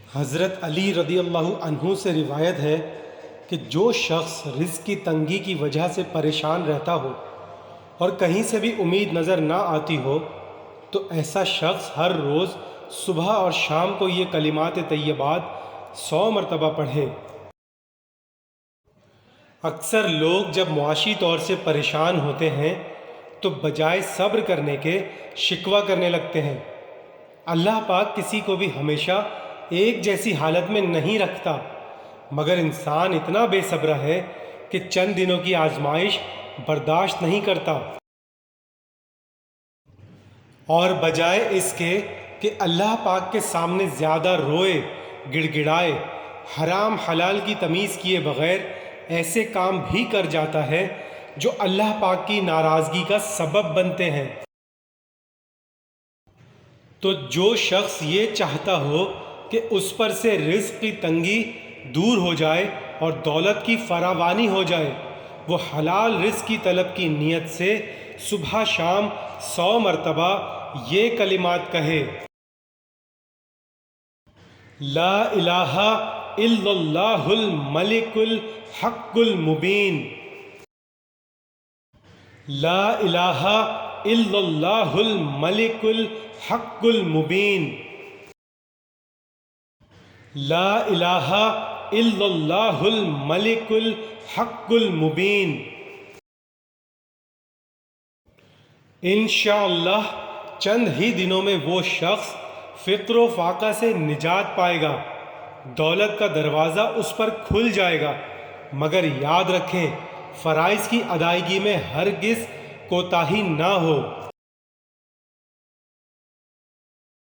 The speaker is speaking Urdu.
حضرت علی رضی اللہ عنہ سے روایت ہے کہ جو شخص رزق کی تنگی کی وجہ سے پریشان رہتا ہو اور کہیں سے بھی امید نظر نہ آتی ہو تو ایسا شخص ہر روز صبح اور شام کو یہ کلمات طیبات 100 مرتبہ پڑھے۔ اکثر لوگ جب معاشی طور سے پریشان ہوتے ہیں تو بجائے صبر کرنے کے شکوہ کرنے لگتے ہیں۔ اللہ پاک کسی کو بھی ہمیشہ ایک جیسی حالت میں نہیں رکھتا، مگر انسان اتنا بے صبر ہے کہ چند دنوں کی آزمائش برداشت نہیں کرتا، اور بجائے اس کے کہ اللہ پاک کے سامنے زیادہ روئے گڑ گڑائے، حرام حلال کی تمیز کیے بغیر ایسے کام بھی کر جاتا ہے جو اللہ پاک کی ناراضگی کا سبب بنتے ہیں۔ تو جو شخص یہ چاہتا ہو کہ اس پر سے رزق کی تنگی دور ہو جائے اور دولت کی فراوانی ہو جائے، وہ حلال رزق کی طلب کی نیت سے صبح شام 100 مرتبہ یہ کلمات کہے: لا الہ الا اللہ الملک الحق المبین، لا الہ الا اللہ الملک الحق المبین، لا الہ الا اللہ الملک الحق المبین۔ انشاءاللہ چند ہی دنوں میں وہ شخص فقر و فاقہ سے نجات پائے گا، دولت کا دروازہ اس پر کھل جائے گا، مگر یاد رکھیں فرائض کی ادائیگی میں ہرگز کوتاہی نہ ہو۔